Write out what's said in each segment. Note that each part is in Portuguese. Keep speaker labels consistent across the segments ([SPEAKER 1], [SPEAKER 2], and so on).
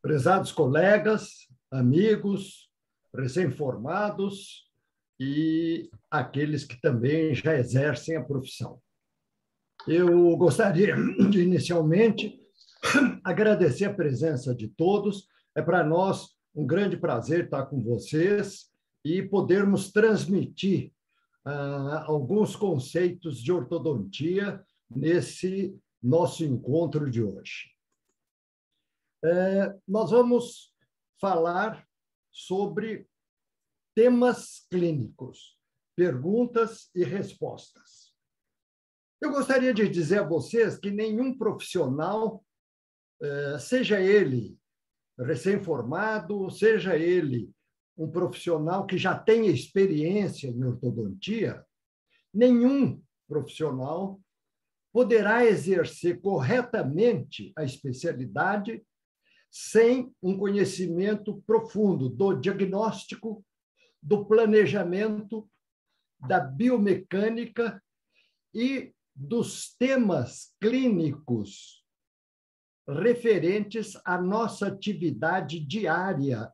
[SPEAKER 1] Prezados colegas, amigos, recém-formados e aqueles que também já exercem a profissão. Eu gostaria de, inicialmente, agradecer a presença de todos. É para nós um grande prazer estar com vocês e podermos transmitir alguns conceitos de ortodontia nesse nosso encontro de hoje. Nós vamos falar sobre temas clínicos, perguntas e respostas. Eu gostaria de dizer a vocês que nenhum profissional, seja ele recém-formado, seja ele um profissional que já tenha experiência em ortodontia, nenhum profissional poderá exercer corretamente a especialidade sem um conhecimento profundo do diagnóstico, do planejamento, da biomecânica e dos temas clínicos referentes à nossa atividade diária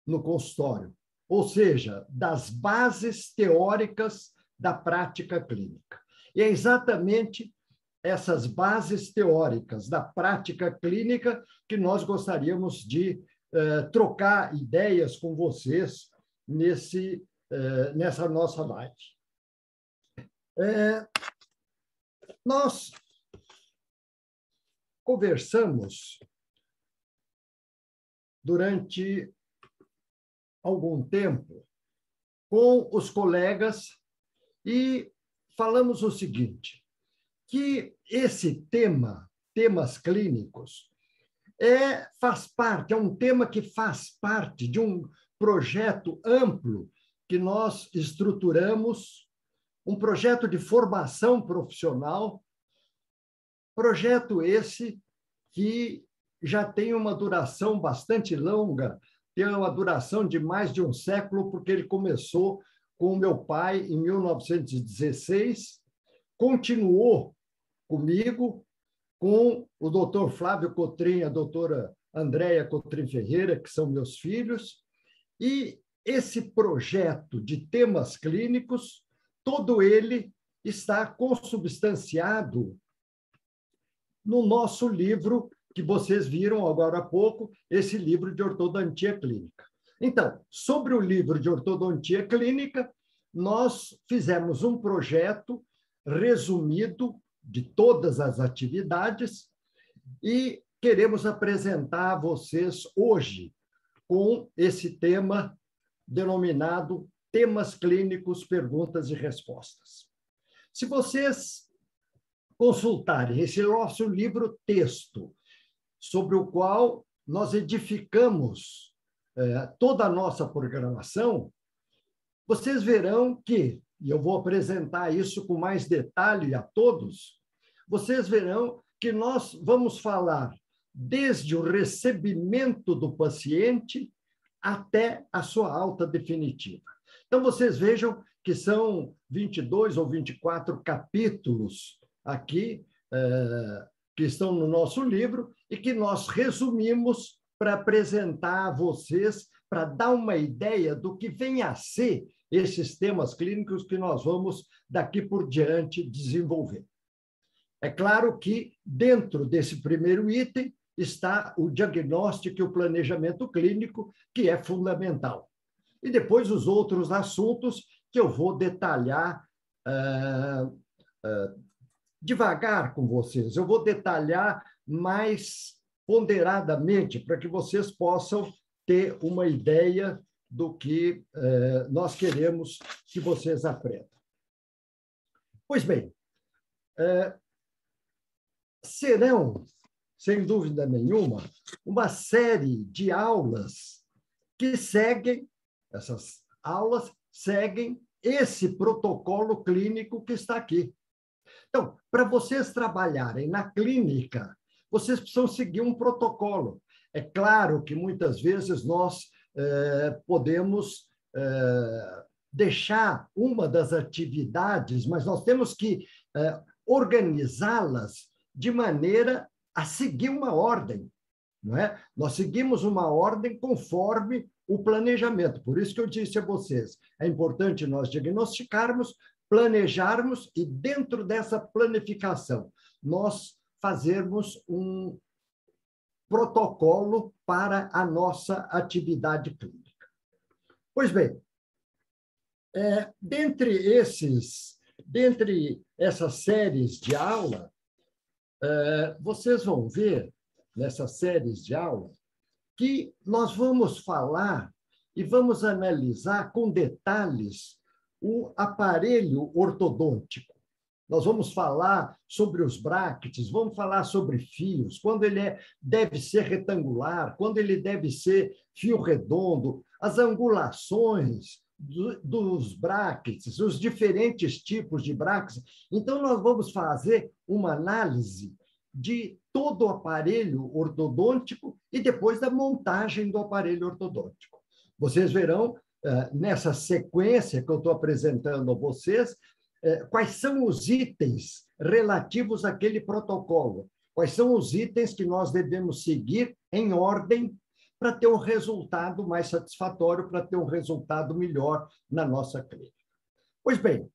[SPEAKER 1] no consultório, ou seja, das bases teóricas da prática clínica. E é exatamente essas bases teóricas da prática clínica que nós gostaríamos de trocar ideias com vocês nessa nossa live. Nós conversamos durante algum tempo com os colegas e falamos o seguinte, que esse temas clínicos, faz parte, é um tema que faz parte de um projeto amplo que nós estruturamos, um projeto de formação profissional, projeto esse que já tem uma duração bastante longa, tem uma duração de mais de um século, porque ele começou com o meu pai em 1916, continuou comigo, com o doutor Flávio Cotrim, a doutora Andréia Cotrim Ferreira, que são meus filhos, e esse projeto de temas clínicos, todo ele está consubstanciado no nosso livro, que vocês viram agora há pouco, esse livro de ortodontia clínica. Então, sobre o livro de ortodontia clínica, nós fizemos um projeto resumido de todas as atividades e queremos apresentar a vocês hoje com esse tema denominado Temas Clínicos, Perguntas e Respostas. Se vocês consultarem esse nosso livro-texto, sobre o qual nós edificamos toda a nossa programação, vocês verão que, e eu vou apresentar isso com mais detalhe a todos, vocês verão que nós vamos falar desde o recebimento do paciente até a sua alta definitiva. Então, vocês vejam que são 22 ou 24 capítulos aqui, que estão no nosso livro, e que nós resumimos para apresentar a vocês, para dar uma ideia do que vem a ser esses temas clínicos que nós vamos, daqui por diante, desenvolver. É claro que, dentro desse primeiro item, está o diagnóstico e o planejamento clínico, que é fundamental. E depois os outros assuntos que eu vou detalhar devagar com vocês. Eu vou detalhar mais ponderadamente para que vocês possam ter uma ideia do que nós queremos que vocês aprendam. Pois bem, serão, sem dúvida nenhuma, uma série de aulas que seguem, essas aulas seguem esse protocolo clínico que está aqui. Então, para vocês trabalharem na clínica, vocês precisam seguir um protocolo. É claro que muitas vezes nós podemos deixar uma das atividades, mas nós temos que organizá-las de maneira a seguir uma ordem. não é? Nós seguimos uma ordem conforme o planejamento. Por isso que eu disse a vocês, é importante nós diagnosticarmos, planejarmos e, dentro dessa planificação, nós fazermos um protocolo para a nossa atividade clínica. Pois bem, dentre essas séries de aula, vocês vão ver, nessas séries de aula, que nós vamos falar e vamos analisar com detalhes o aparelho ortodôntico. Nós vamos falar sobre os brackets, vamos falar sobre fios, quando ele deve ser retangular, quando ele deve ser fio redondo, as angulações dos brackets, os diferentes tipos de brackets. Então, nós vamos fazer uma análise de todo o aparelho ortodôntico e depois da montagem do aparelho ortodôntico. Vocês verão, nessa sequência que eu estou apresentando a vocês, quais são os itens relativos àquele protocolo, quais são os itens que nós devemos seguir em ordem para ter um resultado mais satisfatório, para ter um resultado melhor na nossa clínica. Pois bem,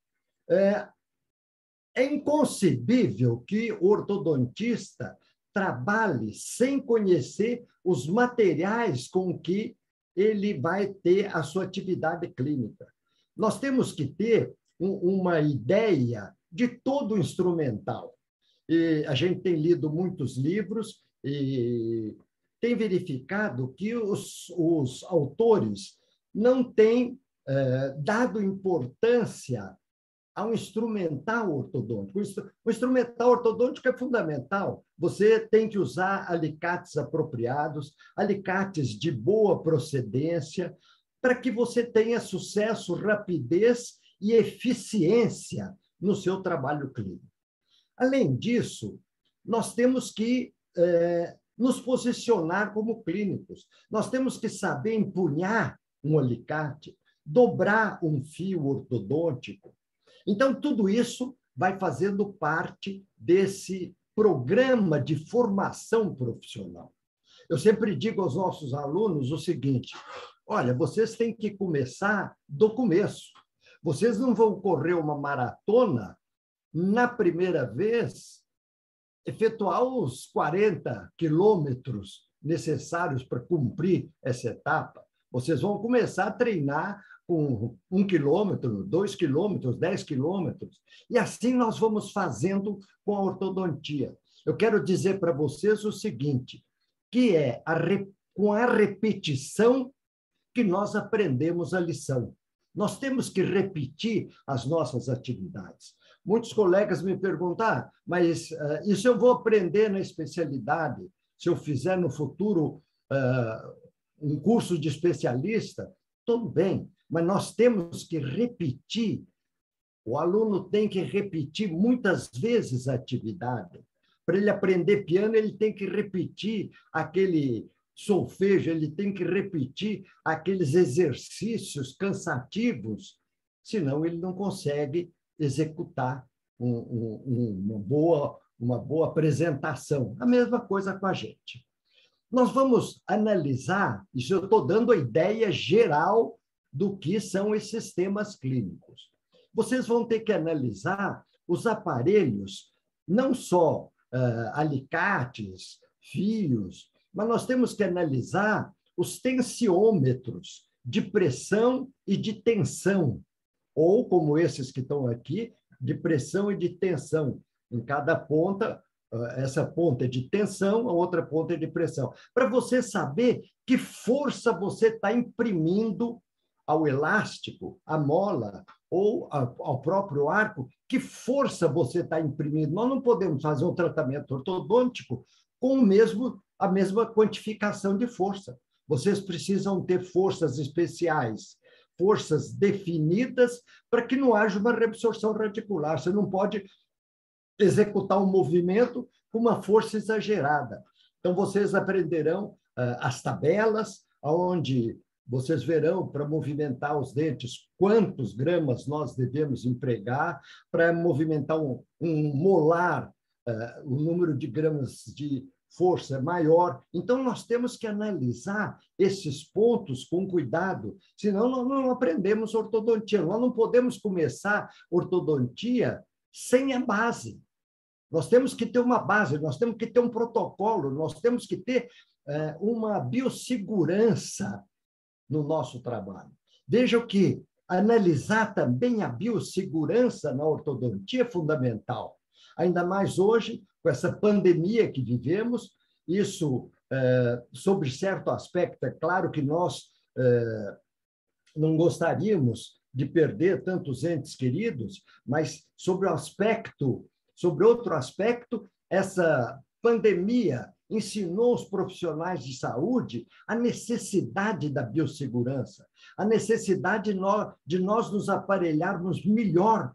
[SPEAKER 1] é inconcebível que o ortodontista trabalhe sem conhecer os materiais com que ele vai ter a sua atividade clínica. Nós temos que ter uma ideia de todo o instrumental. E a gente tem lido muitos livros e tem verificado que os autores não têm dado importância ao instrumental ortodôntico. O instrumental ortodôntico é fundamental. Você tem que usar alicates apropriados, alicates de boa procedência, para que você tenha sucesso, rapidez e eficiência no seu trabalho clínico. Além disso, nós temos que nos posicionar como clínicos. Nós temos que saber empunhar um alicate, dobrar um fio ortodôntico. Então, tudo isso vai fazendo parte desse programa de formação profissional. Eu sempre digo aos nossos alunos o seguinte: olha, vocês têm que começar do começo. Vocês não vão correr uma maratona na primeira vez, efetuar os 40 quilômetros necessários para cumprir essa etapa. Vocês vão começar a treinar com 1 quilômetro, 2 quilômetros, 10 quilômetros. E assim nós vamos fazendo com a ortodontia. Eu quero dizer para vocês o seguinte, que é com a repetição que nós aprendemos a lição. Nós temos que repetir as nossas atividades. Muitos colegas me perguntam, mas isso eu vou aprender na especialidade? Se eu fizer no futuro um curso de especialista? Tudo bem, mas nós temos que repetir. O aluno tem que repetir muitas vezes a atividade. Para ele aprender piano, ele tem que repetir aquele solfejo, ele tem que repetir aqueles exercícios cansativos, senão ele não consegue executar uma boa apresentação. A mesma coisa com a gente. Nós vamos analisar, isso eu estou dando a ideia geral do que são esses sistemas clínicos. Vocês vão ter que analisar os aparelhos, não só alicates, fios, mas nós temos que analisar os tensiômetros de pressão e de tensão, ou como esses que estão aqui, de pressão e de tensão. Em cada ponta, essa ponta é de tensão, a outra ponta é de pressão. Para você saber que força você está imprimindo ao elástico, à mola, ou ao próprio arco, que força você está imprimindo. Nós não podemos fazer um tratamento ortodôntico com a mesma quantificação de força. Vocês precisam ter forças especiais, forças definidas, para que não haja uma reabsorção radicular. Você não pode executar um movimento com uma força exagerada. Então, vocês aprenderão as tabelas, onde vocês verão, para movimentar os dentes, quantos gramas nós devemos empregar, para movimentar um molar, o número de gramas de força é maior. Então, nós temos que analisar esses pontos com cuidado, senão nós não aprendemos ortodontia. Nós não podemos começar ortodontia sem a base. Nós temos que ter uma base, nós temos que ter um protocolo, nós temos que ter uma biossegurança no nosso trabalho. Vejam que analisar também a biossegurança na ortodontia é fundamental. Ainda mais hoje, com essa pandemia que vivemos, isso, sob certo aspecto, é claro que nós não gostaríamos de perder tantos entes queridos, mas sobre outro aspecto, essa pandemia ensinou os profissionais de saúde a necessidade da biossegurança, a necessidade de nós nos aparelharmos melhor,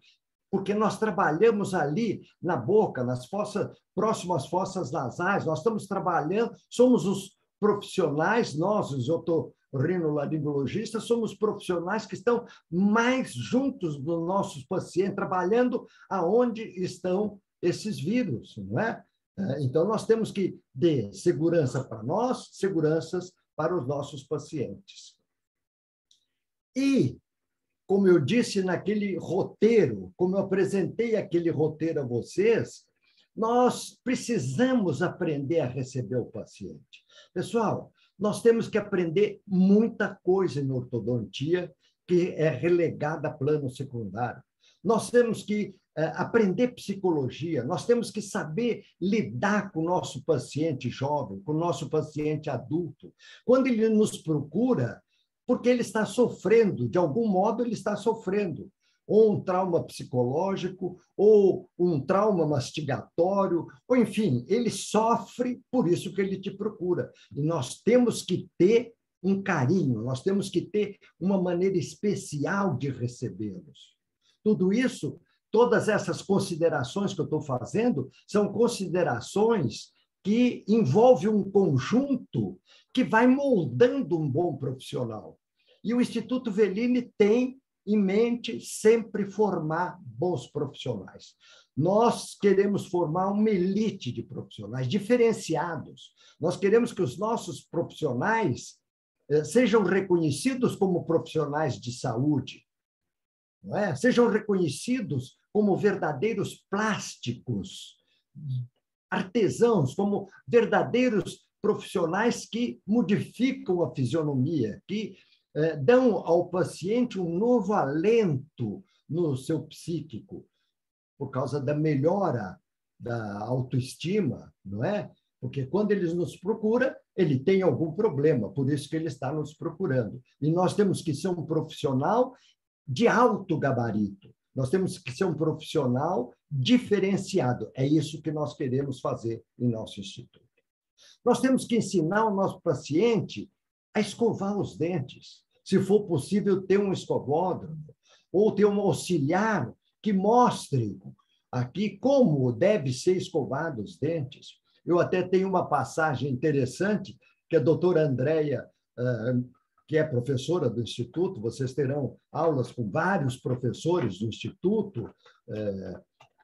[SPEAKER 1] porque nós trabalhamos ali na boca, nas próximas fossas nasais, nós estamos trabalhando, somos os profissionais, nós, os otorrinolaringologistas, somos profissionais que estão mais juntos dos nossos pacientes, trabalhando aonde estão esses vírus, não é? Então, nós temos que dar segurança para nós, seguranças para os nossos pacientes. E, como eu disse naquele roteiro, como eu apresentei aquele roteiro a vocês, nós precisamos aprender a receber o paciente. Pessoal, nós temos que aprender muita coisa em ortodontia que é relegada a plano secundário. Nós temos que aprender psicologia, nós temos que saber lidar com o nosso paciente jovem, com o nosso paciente adulto. Quando ele nos procura, porque ele está sofrendo, de algum modo ele está sofrendo, ou um trauma psicológico, ou um trauma mastigatório, ou enfim, ele sofre, por isso que ele te procura. E nós temos que ter um carinho, nós temos que ter uma maneira especial de recebê-los. Tudo isso, todas essas considerações que eu estou fazendo, são considerações que envolvem um conjunto que vai moldando um bom profissional. E o Instituto Velini tem em mente sempre formar bons profissionais. Nós queremos formar uma elite de profissionais diferenciados. Nós queremos que os nossos profissionais sejam reconhecidos como profissionais de saúde, não é? Sejam reconhecidos como verdadeiros plásticos, artesãos, como verdadeiros profissionais que modificam a fisionomia, que dão ao paciente um novo alento no seu psíquico, por causa da melhora da autoestima, não é? Porque quando ele nos procura, ele tem algum problema, por isso que ele está nos procurando. E nós temos que ser um profissional de alto gabarito, nós temos que ser um profissional diferenciado. É isso que nós queremos fazer em nosso instituto. Nós temos que ensinar o nosso paciente a escovar os dentes. Se for possível, ter um escovódromo ou ter um auxiliar que mostre aqui como deve ser escovado os dentes. Eu até tenho uma passagem interessante que a doutora Andréia, que é professora do Instituto, vocês terão aulas com vários professores do Instituto,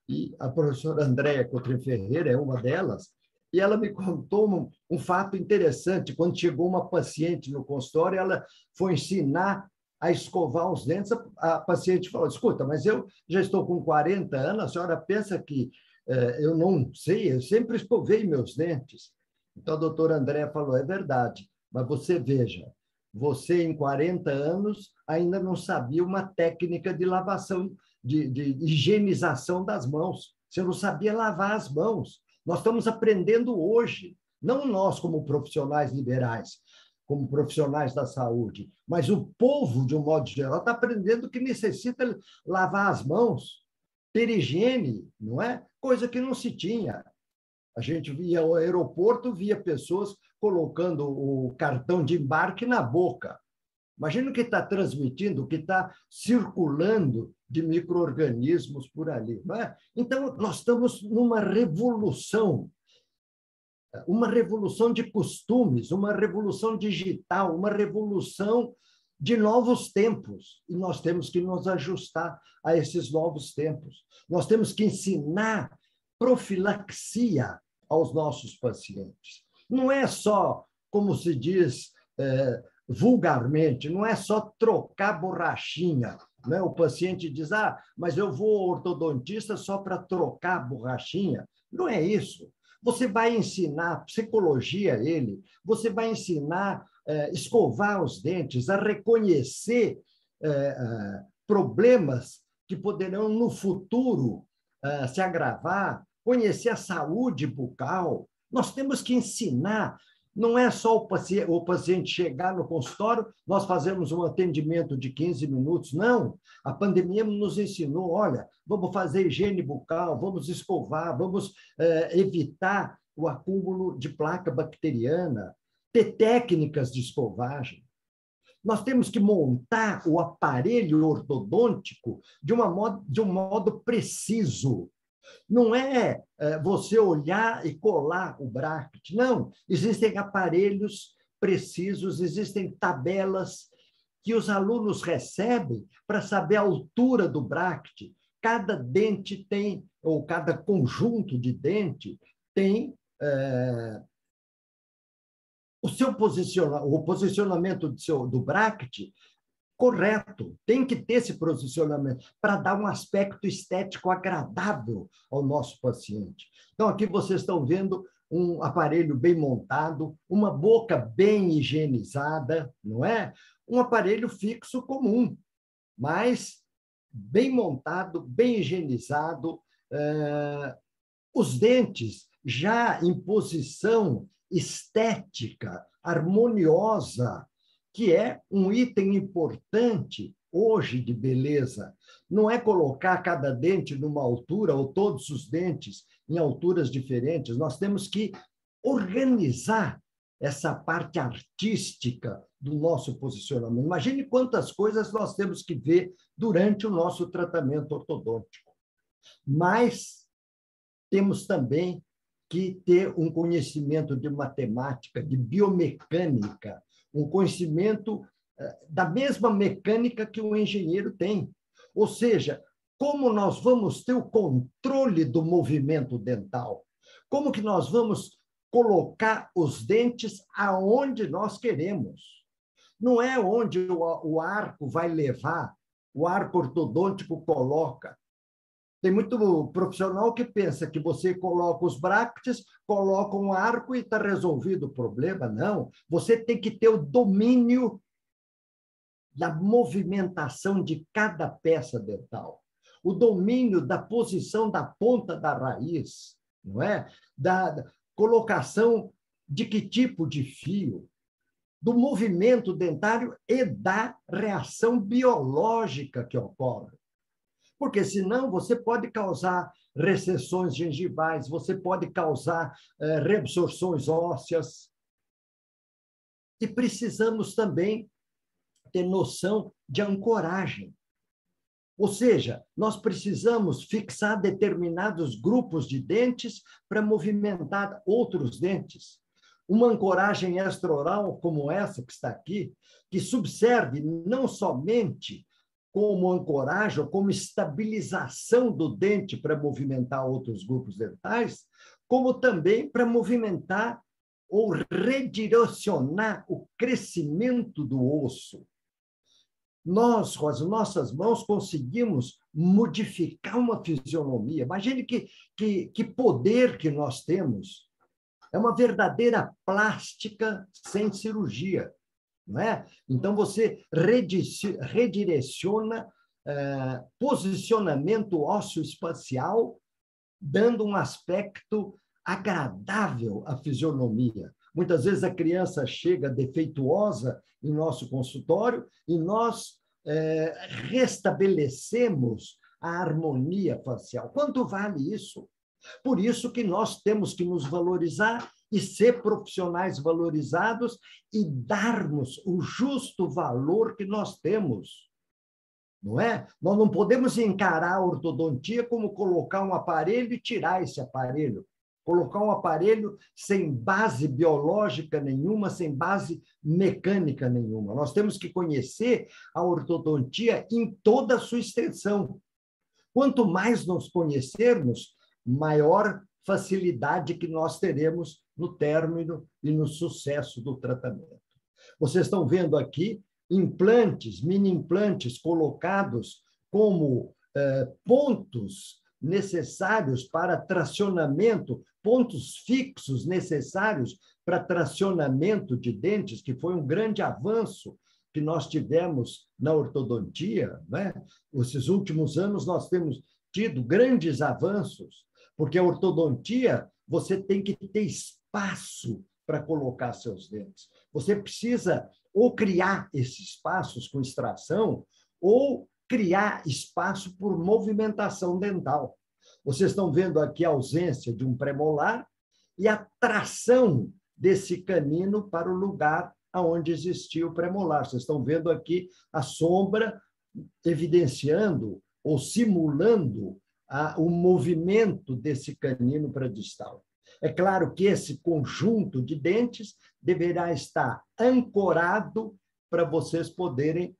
[SPEAKER 1] e a professora Andréia Cotrim Ferreira é uma delas, e ela me contou um fato interessante. Quando chegou uma paciente no consultório, ela foi ensinar a escovar os dentes, a paciente falou, escuta, mas eu já estou com 40 anos, a senhora pensa que eu não sei, eu sempre escovei meus dentes. Então, a doutora Andréia falou, é verdade, mas você veja, você em 40 anos ainda não sabia uma técnica de lavação, de higienização das mãos, você não sabia lavar as mãos. Nós estamos aprendendo hoje, não nós como profissionais liberais, como profissionais da saúde, mas o povo, de um modo geral, está aprendendo que necessita lavar as mãos, ter higiene, não é? Coisa que não se tinha. A gente via ao aeroporto, via pessoas colocando o cartão de embarque na boca. Imagina o que está transmitindo, o que está circulando de micro-organismos por ali. Não é? Então, nós estamos numa revolução de costumes, uma revolução digital, uma revolução de novos tempos. E nós temos que nos ajustar a esses novos tempos. Nós temos que ensinar profilaxia aos nossos pacientes. Não é só, como se diz vulgarmente, não é só trocar borrachinha. Né? O paciente diz, mas eu vou ao ortodontista só para trocar a borrachinha. Não é isso. Você vai ensinar psicologia a ele, você vai ensinar a escovar os dentes, a reconhecer problemas que poderão, no futuro, se agravar, conhecer a saúde bucal. Nós temos que ensinar. Não é só o paciente chegar no consultório, nós fazemos um atendimento de 15 minutos. Não. A pandemia nos ensinou, olha, vamos fazer higiene bucal, vamos escovar, vamos evitar o acúmulo de placa bacteriana, ter técnicas de escovagem. Nós temos que montar o aparelho ortodôntico de um modo preciso. Não é você olhar e colar o bracket, não. Existem aparelhos precisos, existem tabelas que os alunos recebem para saber a altura do bracket. Cada dente tem, ou cada conjunto de dente tem o posicionamento do bracket correto, tem que ter esse posicionamento para dar um aspecto estético agradável ao nosso paciente. Então, aqui vocês estão vendo um aparelho bem montado, uma boca bem higienizada, não é? Um aparelho fixo comum, mas bem montado, bem higienizado, os dentes já em posição estética, harmoniosa, que é um item importante hoje de beleza. Não é colocar cada dente numa altura ou todos os dentes em alturas diferentes. Nós temos que organizar essa parte artística do nosso posicionamento. Imagine quantas coisas nós temos que ver durante o nosso tratamento ortodôntico. Mas temos também que ter um conhecimento de matemática, de biomecânica, um conhecimento da mesma mecânica que o engenheiro tem. Ou seja, como nós vamos ter o controle do movimento dental? Como que nós vamos colocar os dentes aonde nós queremos? Não é onde o arco vai levar, o arco ortodôntico coloca. Tem muito profissional que pensa que você coloca os brackets, coloca um arco e está resolvido o problema. Não, você tem que ter o domínio da movimentação de cada peça dental, o domínio da posição da ponta da raiz, não é? Da colocação de que tipo de fio, do movimento dentário e da reação biológica que ocorre. Porque, senão, você pode causar recessões gengivais, você pode causar reabsorções ósseas. E precisamos também ter noção de ancoragem. Ou seja, nós precisamos fixar determinados grupos de dentes para movimentar outros dentes. Uma ancoragem extraoral como essa que está aqui, que subserve não somente como ancoragem ou como estabilização do dente para movimentar outros grupos dentais, como também para movimentar ou redirecionar o crescimento do osso. Nós, com as nossas mãos, conseguimos modificar uma fisionomia. Imagine que poder que nós temos. É uma verdadeira plástica sem cirurgia. Não é? Então, você redireciona posicionamento ósseo-espacial, dando um aspecto agradável à fisionomia. Muitas vezes a criança chega defeituosa em nosso consultório e nós restabelecemos a harmonia facial. Quanto vale isso? Por isso que nós temos que nos valorizar e ser profissionais valorizados e darmos o justo valor que nós temos. Não é? Nós não podemos encarar a ortodontia como colocar um aparelho e tirar esse aparelho. Colocar um aparelho sem base biológica nenhuma, sem base mecânica nenhuma. Nós temos que conhecer a ortodontia em toda a sua extensão. Quanto mais nos conhecermos, maior facilidade que nós teremos no término e no sucesso do tratamento. Vocês estão vendo aqui implantes, mini implantes colocados como pontos necessários para tracionamento, pontos fixos necessários para tracionamento de dentes, que foi um grande avanço que nós tivemos na ortodontia, né? Esses últimos anos nós temos tido grandes avanços, porque a ortodontia você tem que ter espaço para colocar seus dentes. Você precisa ou criar esses espaços com extração ou criar espaço por movimentação dental. Vocês estão vendo aqui a ausência de um premolar e a tração desse canino para o lugar onde existia o premolar. Vocês estão vendo aqui a sombra evidenciando ou simulando o movimento desse canino para distal. É claro que esse conjunto de dentes deverá estar ancorado para vocês poderem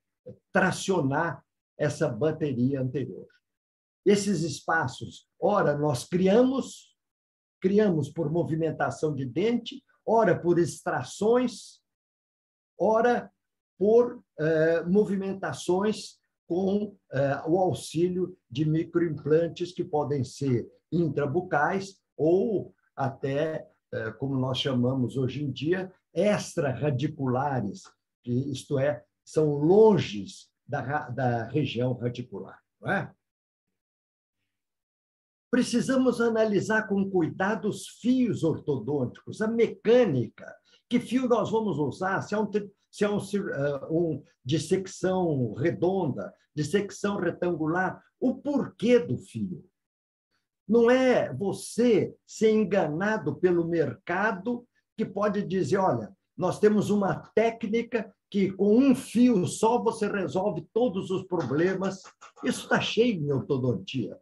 [SPEAKER 1] tracionar essa bateria anterior. Esses espaços, ora nós criamos por movimentação de dente, ora por extrações, ora por movimentações com o auxílio de microimplantes que podem ser intrabucais ou até, como nós chamamos hoje em dia, extrarradiculares, isto é, são longes da região radicular. Não é? Precisamos analisar com cuidado os fios ortodônticos, a mecânica. Que fio nós vamos usar? Se é um de secção redonda, de secção retangular, o porquê do fio. Não é você ser enganado pelo mercado que pode dizer, olha, nós temos uma técnica que com um fio só você resolve todos os problemas. Isso está cheio em ortodontia.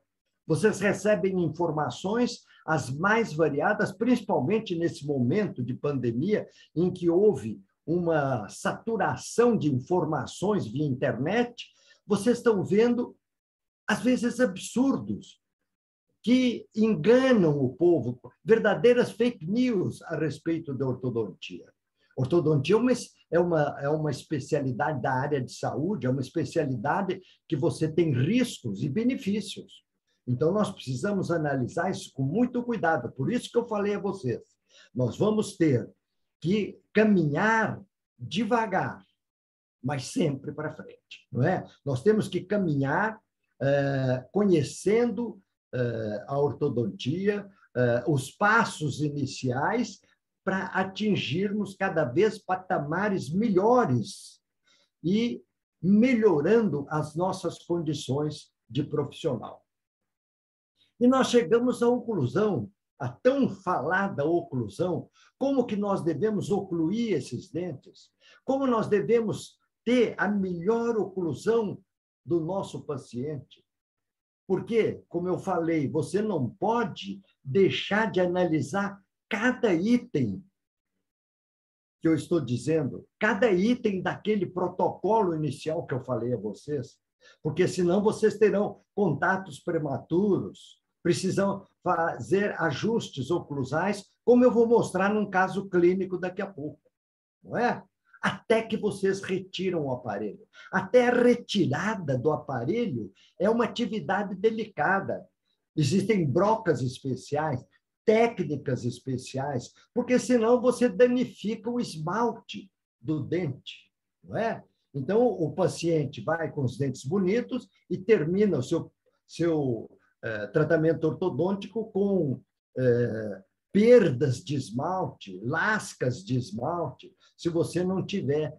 [SPEAKER 1] Vocês recebem informações as mais variadas, principalmente nesse momento de pandemia, em que houve uma saturação de informações via internet. Vocês estão vendo, às vezes, absurdos que enganam o povo, verdadeiras fake news a respeito da ortodontia. Ortodontia é uma especialidade da área de saúde, é uma especialidade que você tem riscos e benefícios. Então, nós precisamos analisar isso com muito cuidado. Por isso que eu falei a vocês, nós vamos ter que caminhar devagar, mas sempre para frente, não é? Nós temos que caminhar conhecendo a ortodontia, os passos iniciais para atingirmos cada vez patamares melhores e melhorando as nossas condições de profissional. E nós chegamos à oclusão, a tão falada oclusão, como que nós devemos ocluir esses dentes, como nós devemos ter a melhor oclusão do nosso paciente. Porque, como eu falei, você não pode deixar de analisar cada item que eu estou dizendo, cada item daquele protocolo inicial que eu falei a vocês, porque senão vocês terão contatos prematuros, precisam fazer ajustes oclusais, como eu vou mostrar num caso clínico daqui a pouco, não é? Até que vocês retiram o aparelho. Até a retirada do aparelho é uma atividade delicada. Existem brocas especiais, técnicas especiais, porque senão você danifica o esmalte do dente, não é? Então, o paciente vai com os dentes bonitos e termina o seu tratamento ortodôntico com perdas de esmalte, lascas de esmalte, se você não tiver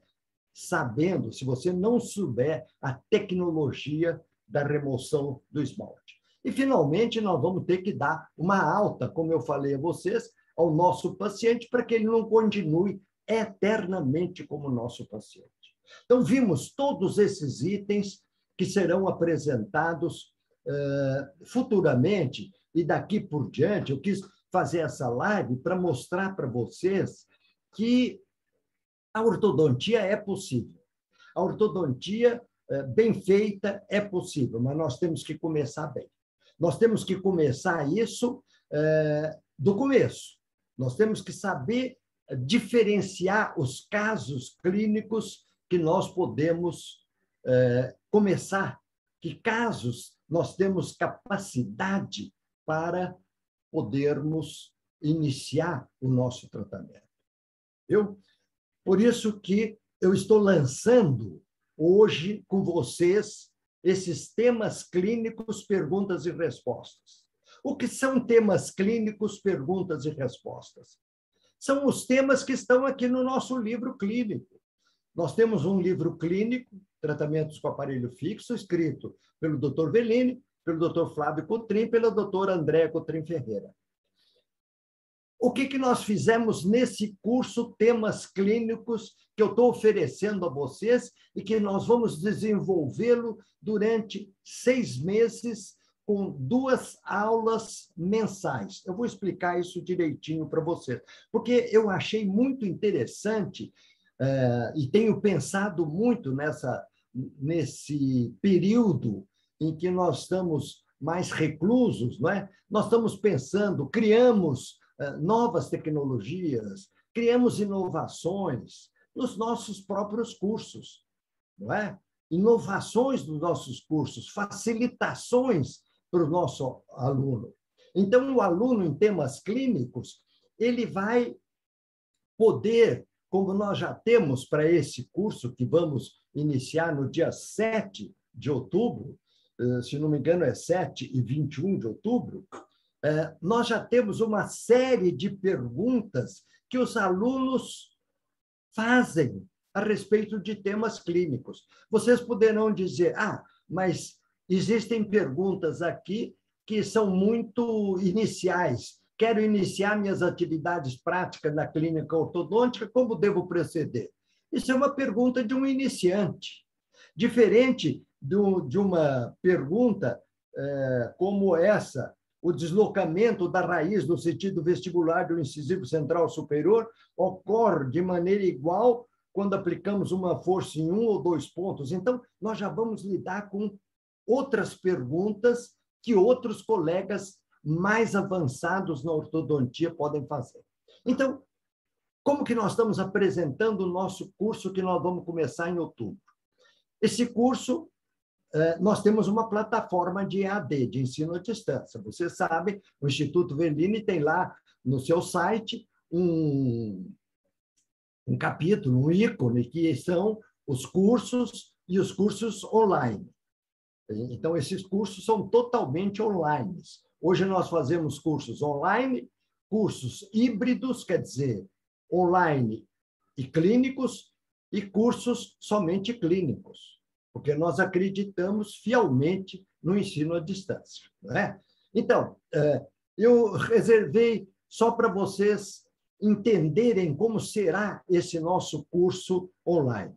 [SPEAKER 1] sabendo, se você não souber a tecnologia da remoção do esmalte. E, finalmente, nós vamos ter que dar uma alta, como eu falei a vocês, ao nosso paciente, para que ele não continue eternamente como nosso paciente. Então, vimos todos esses itens que serão apresentados futuramente, e daqui por diante, eu quis fazer essa live para mostrar para vocês que a ortodontia é possível. A ortodontia bem feita é possível, mas nós temos que começar bem. Nós temos que começar isso do começo. Nós temos que saber diferenciar os casos clínicos que nós podemos começar, que casos nós temos capacidade para podermos iniciar o nosso tratamento. Por isso que eu estou lançando hoje com vocês esses temas clínicos, perguntas e respostas. O que são temas clínicos, perguntas e respostas? São os temas que estão aqui no nosso livro clínico. Nós temos um livro clínico, Tratamentos com Aparelho Fixo, escrito pelo Dr. Velini, pelo Dr. Flávio Cotrim, pela doutora Andréa Cotrim Ferreira. O que nós fizemos nesse curso, temas clínicos, que eu estou oferecendo a vocês e que nós vamos desenvolvê-lo durante 6 meses, com 2 aulas mensais. Eu vou explicar isso direitinho para vocês, porque eu achei muito interessante e tenho pensado muito nesse período em que nós estamos mais reclusos, não é? Nós estamos pensando, criamos novas tecnologias, criamos inovações nos nossos próprios cursos, não é? Inovações nos nossos cursos, facilitações para o nosso aluno. Então, o aluno em temas clínicos, ele vai poder, como nós já temos para esse curso que vamos iniciar no dia 7 de outubro, se não me engano é 7 e 21 de outubro, nós já temos uma série de perguntas que os alunos fazem a respeito de temas clínicos. Vocês poderão dizer, mas existem perguntas aqui que são muito iniciais. Quero iniciar minhas atividades práticas na clínica ortodôntica, como devo proceder? Isso é uma pergunta de um iniciante. Diferente de uma pergunta como essa, o deslocamento da raiz no sentido vestibular do incisivo central superior ocorre de maneira igual quando aplicamos uma força em 1 ou 2 pontos. Então, nós já vamos lidar com outras perguntas que outros colegas mais avançados na ortodontia podem fazer. Então, como que nós estamos apresentando o nosso curso que nós vamos começar em outubro? Esse curso, nós temos uma plataforma de EAD, de ensino à distância. Você sabe, o Instituto Velini tem lá no seu site um capítulo, um ícone, que são os cursos e os cursos online. Então, esses cursos são totalmente online. Hoje nós fazemos cursos online, cursos híbridos, quer dizer, online e clínicos, e cursos somente clínicos, porque nós acreditamos fielmente no ensino à distância, não é? Então, eu reservei só para vocês entenderem como será esse nosso curso online.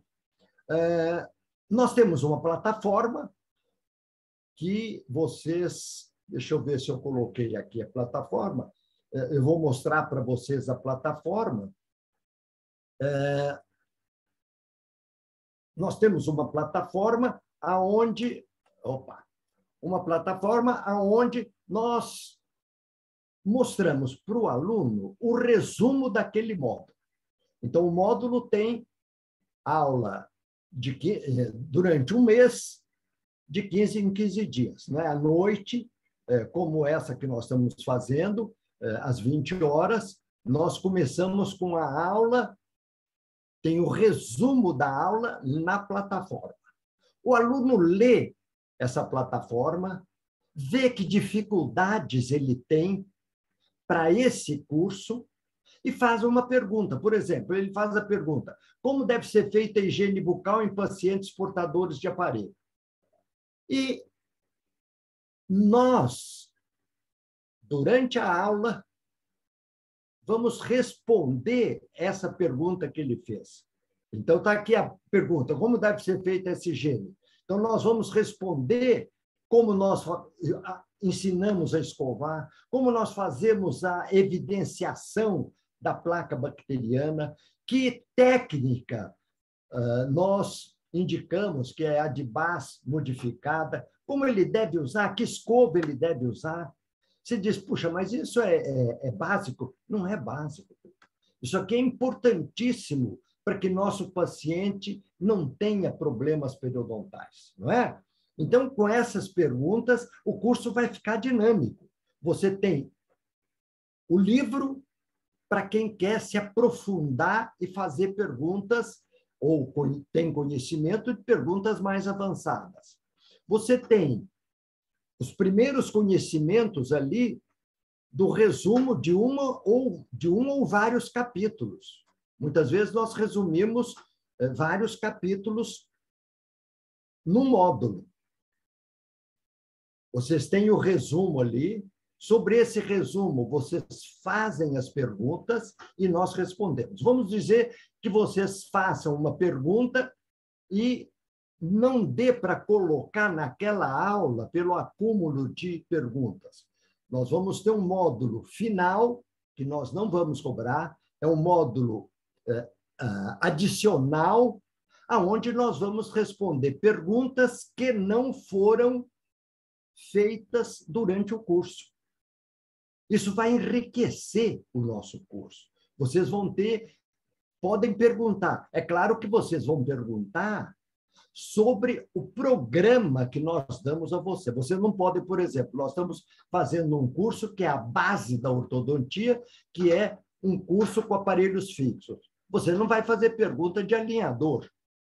[SPEAKER 1] Nós temos uma plataforma que vocês... Deixa eu ver se eu coloquei aqui a plataforma. Eu vou mostrar para vocês a plataforma. Nós temos uma plataforma aonde nós mostramos para o aluno o resumo daquele módulo. Então, o módulo tem aula durante um mês, de 15 em 15 dias, né? À noite, como essa que nós estamos fazendo, às 20 horas, nós começamos com a aula, tem o resumo da aula na plataforma. O aluno lê essa plataforma, vê que dificuldades ele tem para esse curso e faz uma pergunta. Por exemplo, ele faz a pergunta: como deve ser feita a higiene bucal em pacientes portadores de aparelho? E nós, durante a aula, vamos responder essa pergunta que ele fez. Então, está aqui a pergunta: como deve ser feita essa higiene? Então, nós vamos responder como nós ensinamos a escovar, como nós fazemos a evidenciação da placa bacteriana, que técnica nós indicamos que é a de Bass modificada, como ele deve usar, que escova ele deve usar. Você diz, puxa, mas isso é básico? Não é básico. Isso aqui é importantíssimo para que nosso paciente não tenha problemas periodontais, não é? Então, com essas perguntas, o curso vai ficar dinâmico. Você tem o livro para quem quer se aprofundar e fazer perguntas, ou tem conhecimento de perguntas mais avançadas. Você tem os primeiros conhecimentos ali do resumo de um ou vários capítulos. Muitas vezes nós resumimos vários capítulos num módulo. Vocês têm o resumo ali. Sobre esse resumo, vocês fazem as perguntas e nós respondemos. Vamos dizer que vocês façam uma pergunta e não dê para colocar naquela aula pelo acúmulo de perguntas. Nós vamos ter um módulo final, que nós não vamos cobrar, é um módulo adicional, aonde nós vamos responder perguntas que não foram feitas durante o curso. Isso vai enriquecer o nosso curso. Vocês podem perguntar. É claro que vocês vão perguntar sobre o programa que nós damos a você. Você não pode, por exemplo, nós estamos fazendo um curso que é a base da ortodontia, que é um curso com aparelhos fixos. Você não vai fazer pergunta de alinhador.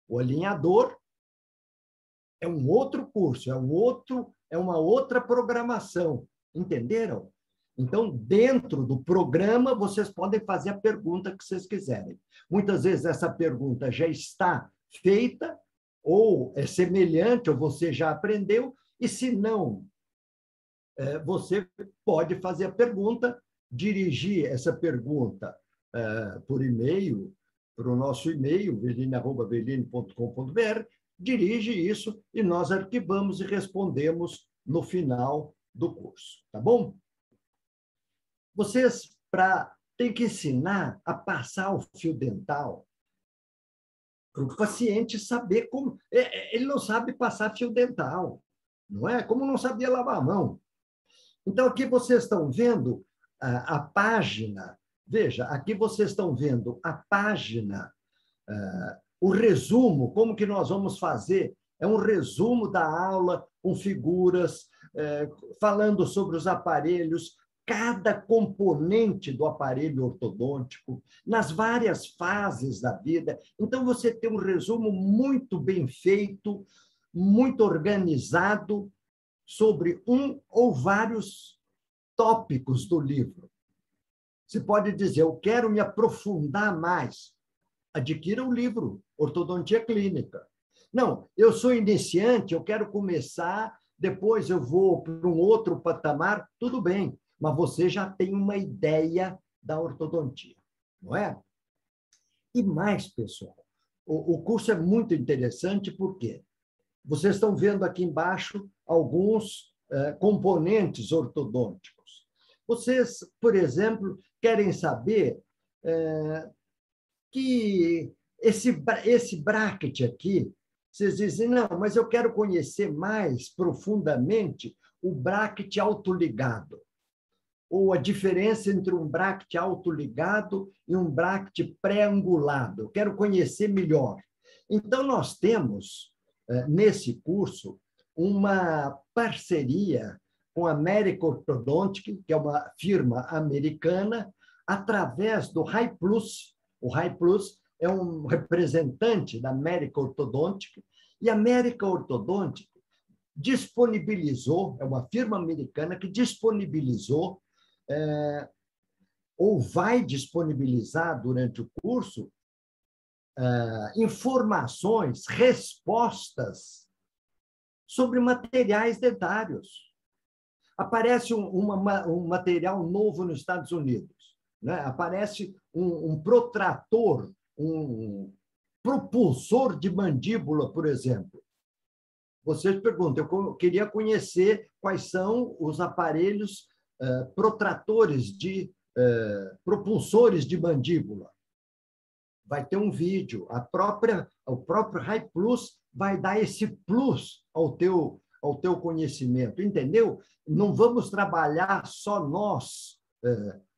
[SPEAKER 1] O alinhador é um outro curso, é uma outra programação. Entenderam? Então, dentro do programa, vocês podem fazer a pergunta que vocês quiserem. Muitas vezes essa pergunta já está feita, ou é semelhante, ou você já aprendeu, e se não, você pode fazer a pergunta, dirigir essa pergunta por e-mail, para o nosso e-mail, veline@veline.com.br, dirige isso e nós arquivamos e respondemos no final do curso, tá bom? Vocês têm que ensinar a passar o fio dental para o paciente saber como. Ele não sabe passar fio dental, não é? Como não sabia lavar a mão. Então, aqui vocês estão vendo a página. Veja, aqui vocês estão vendo a página, o resumo, como que nós vamos fazer. É um resumo da aula com figuras, falando sobre os aparelhos, cada componente do aparelho ortodôntico, nas várias fases da vida. Então, você tem um resumo muito bem feito, muito organizado, sobre um ou vários tópicos do livro. Você pode dizer, eu quero me aprofundar mais. Adquira o livro, Ortodontia Clínica. Não, eu sou iniciante, eu quero começar, depois eu vou para um outro patamar, tudo bem, mas você já tem uma ideia da ortodontia, não é? E mais, pessoal, o curso é muito interessante porque vocês estão vendo aqui embaixo alguns componentes ortodônticos. Vocês, por exemplo, querem saber que esse bracket aqui, vocês dizem, não, mas eu quero conhecer mais profundamente o bracket autoligado, ou a diferença entre um bracket autoligado e um bracket pré-angulado. Eu quero conhecer melhor. Então, nós temos, nesse curso, uma parceria com a American Orthodontic, que é uma firma americana, através do High Plus. O High Plus é um representante da American Orthodontic, e a American Orthodontic disponibilizou, é uma firma americana que disponibilizou, ou vai disponibilizar durante o curso, informações, respostas sobre materiais dentários. Aparece um material novo nos Estados Unidos, né? Aparece um protrator, um propulsor de mandíbula, por exemplo. Vocês perguntam, eu queria conhecer quais são os aparelhos protratores propulsores de mandíbula. Vai ter um vídeo. O próprio High Plus vai dar esse plus ao teu ao teu conhecimento, entendeu? Não vamos trabalhar só nós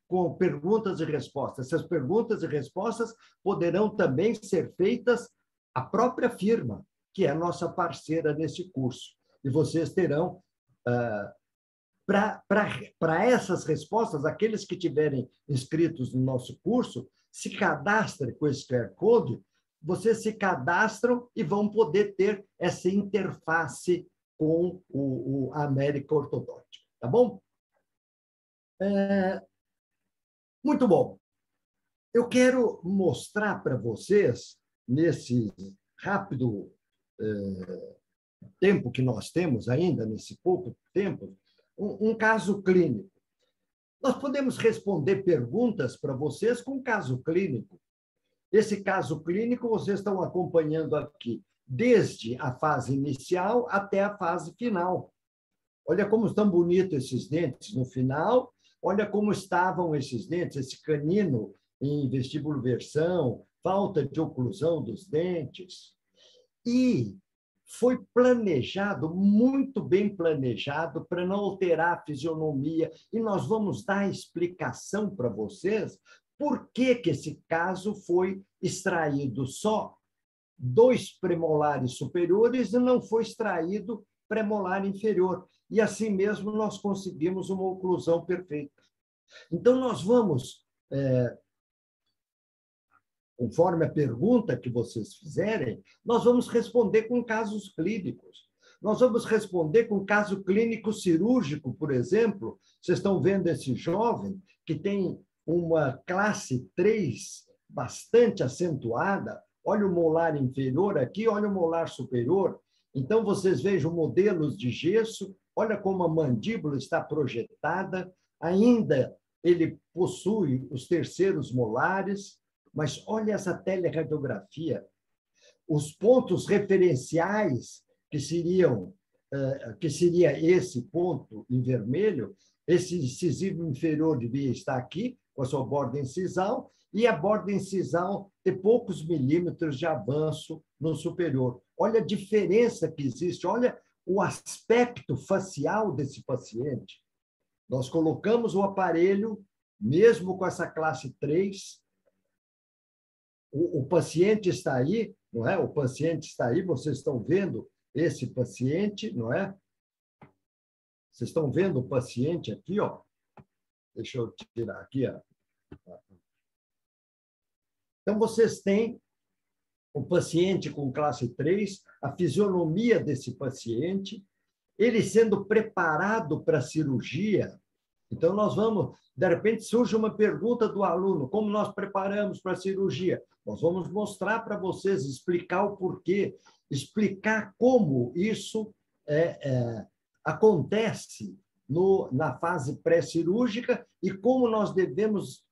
[SPEAKER 1] com perguntas e respostas. Essas perguntas e respostas poderão também ser feitas à própria firma, que é a nossa parceira nesse curso. E vocês terão, para essas respostas, aqueles que tiverem inscritos no nosso curso, se cadastrem com esse QR Code, vocês se cadastram e vão poder ter essa interface com a América Ortodôntica. Tá bom? Muito bom. Eu quero mostrar para vocês, nesse rápido tempo que nós temos ainda, nesse pouco tempo, um caso clínico. Nós podemos responder perguntas para vocês com caso clínico. Esse caso clínico vocês estão acompanhando aqui, desde a fase inicial até a fase final. Olha como estão bonitos esses dentes no final, olha como estavam esses dentes, esse canino em vestibuloversão, falta de oclusão dos dentes. E foi planejado, muito bem planejado, para não alterar a fisionomia. E nós vamos dar explicação para vocês por que esse caso foi extraído só 2 premolares superiores e não foi extraído premolar inferior. E assim mesmo nós conseguimos uma oclusão perfeita. Então, nós vamos, conforme a pergunta que vocês fizerem, nós vamos responder com casos clínicos. Nós vamos responder com caso clínico cirúrgico, por exemplo. Vocês estão vendo esse jovem que tem uma classe 3 bastante acentuada. Olha o molar inferior aqui, olha o molar superior. Então, vocês vejam modelos de gesso, olha como a mandíbula está projetada, ainda ele possui os terceiros molares, mas olha essa teleradiografia. Os pontos referenciais, que seria esse ponto em vermelho, esse incisivo inferior devia estar aqui, com a sua borda incisal, e a borda incisal ter poucos milímetros de avanço no superior. Olha a diferença que existe, olha o aspecto facial desse paciente. Nós colocamos o aparelho, mesmo com essa classe 3, o paciente está aí, não é? O paciente está aí, vocês estão vendo esse paciente, não é? Vocês estão vendo o paciente aqui, ó. Deixa eu tirar aqui, ó. Então, vocês têm o paciente com classe 3, a fisionomia desse paciente, ele sendo preparado para a cirurgia. Então, nós vamos, de repente, surge uma pergunta do aluno, como nós preparamos para a cirurgia? Nós vamos mostrar para vocês, explicar o porquê, explicar como isso acontece na fase pré-cirúrgica e como nós devemos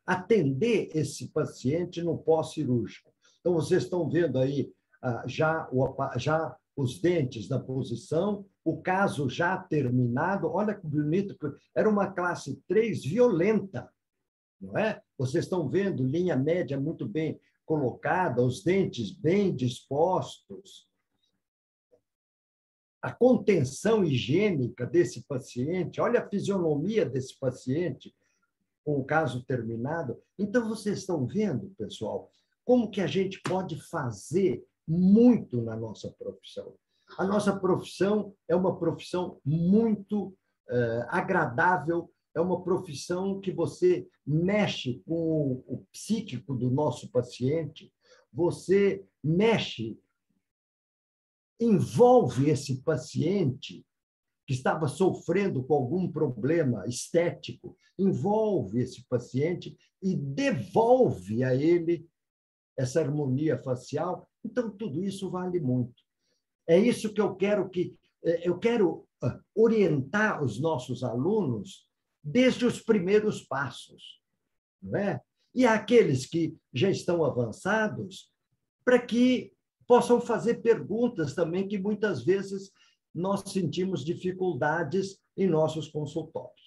[SPEAKER 1] atender esse paciente no pós-cirúrgico. Então, vocês estão vendo aí já os dentes na posição, o caso já terminado. Olha que bonito, era uma classe 3 violenta, não é? Vocês estão vendo linha média muito bem colocada, os dentes bem dispostos. A contenção higiênica desse paciente, olha a fisionomia desse paciente, com o caso terminado. Então, vocês estão vendo, pessoal, como que a gente pode fazer muito na nossa profissão. A nossa profissão é uma profissão muito agradável, é uma profissão que você mexe com o psíquico do nosso paciente, você mexe, envolve esse paciente que estava sofrendo com algum problema estético, envolve esse paciente e devolve a ele essa harmonia facial. Então, tudo isso vale muito. É isso que eu quero orientar os nossos alunos desde os primeiros passos, não é? E aqueles que já estão avançados, para que possam fazer perguntas também que muitas vezes nós sentimos dificuldades em nossos consultórios.